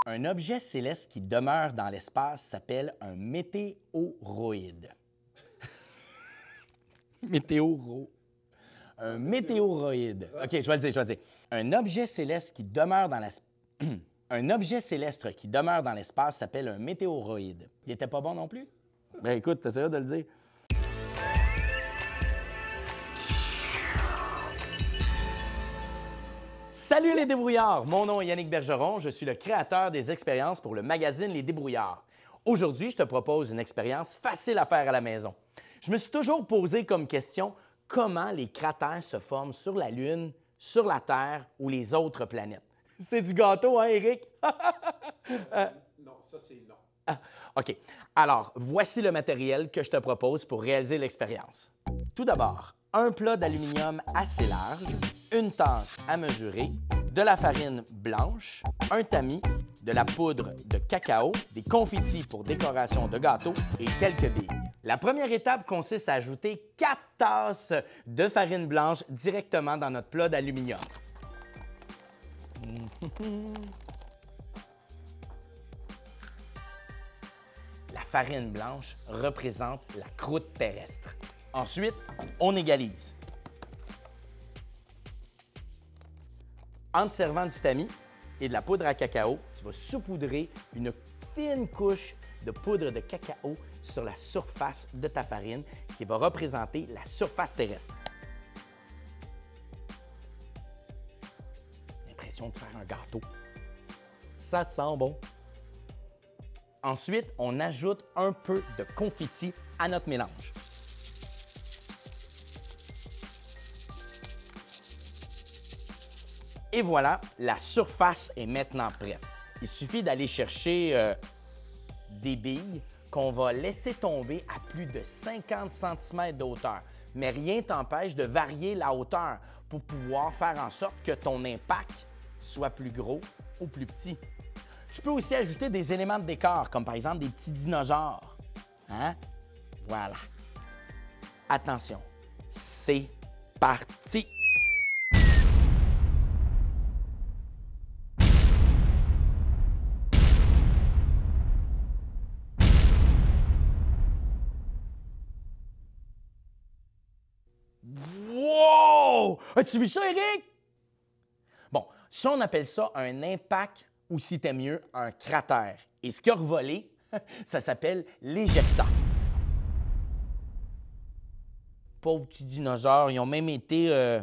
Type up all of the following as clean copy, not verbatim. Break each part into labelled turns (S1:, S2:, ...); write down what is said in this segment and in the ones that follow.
S1: Un objet céleste qui demeure dans l'espace s'appelle un météoroïde. Un météoroïde. OK, je vais le dire. Un objet céleste qui demeure dans l'espace... Un objet céleste qui demeure dans l'espace s'appelle un météoroïde. Il était pas bon non plus? Ben écoute, t'essaieras de le dire. Salut les débrouillards! Mon nom est Yannick Bergeron, je suis le créateur des expériences pour le magazine Les Débrouillards. Aujourd'hui, je te propose une expérience facile à faire à la maison. Je me suis toujours posé comme question comment les cratères se forment sur la Lune, sur la Terre ou les autres planètes. C'est du gâteau, hein, Eric?
S2: Non, ça c'est non.
S1: OK. Alors, voici le matériel que je te propose pour réaliser l'expérience. Tout d'abord, un plat d'aluminium assez large, une tasse à mesurer, de la farine blanche, un tamis, de la poudre de cacao, des confettis pour décoration de gâteau et quelques billes. La première étape consiste à ajouter 4 tasses de farine blanche directement dans notre plat d'aluminium. La farine blanche représente la croûte terrestre. Ensuite, on égalise. En te servant du tamis et de la poudre à cacao, tu vas saupoudrer une fine couche de poudre de cacao sur la surface de ta farine qui va représenter la surface terrestre. L'impression de faire un gâteau. Ça sent bon. Ensuite, on ajoute un peu de confetti à notre mélange. Et voilà, la surface est maintenant prête. Il suffit d'aller chercher des billes qu'on va laisser tomber à plus de 50 cm de hauteur. Mais rien t'empêche de varier la hauteur pour pouvoir faire en sorte que ton impact soit plus gros ou plus petit. Tu peux aussi ajouter des éléments de décor, comme par exemple des petits dinosaures. Hein? Voilà. Attention, c'est parti! Wow! As-tu vu ça, Eric? Bon, ça, on appelle ça un impact ou, si t'aimes mieux, un cratère. Et ce qui a revolé, ça s'appelle l'éjecta. Pauvres petits dinosaures, ils ont même été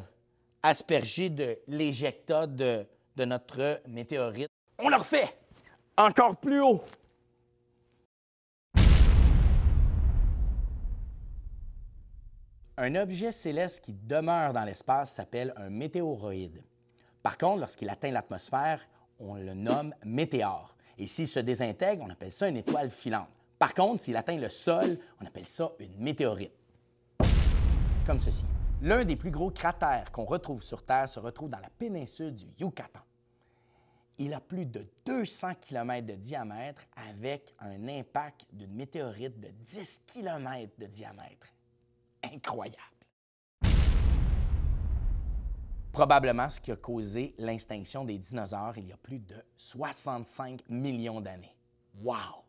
S1: aspergés de l'éjecta de notre météorite. On le refait! Encore plus haut! Un objet céleste qui demeure dans l'espace s'appelle un météoroïde. Par contre, lorsqu'il atteint l'atmosphère, on le nomme météore. Et s'il se désintègre, on appelle ça une étoile filante. Par contre, s'il atteint le sol, on appelle ça une météorite. Comme ceci. L'un des plus gros cratères qu'on retrouve sur Terre se retrouve dans la péninsule du Yucatan. Il a plus de 200 km de diamètre avec un impact d'une météorite de 10 km de diamètre. Incroyable. Probablement ce qui a causé l'extinction des dinosaures il y a plus de 65 millions d'années. Wow!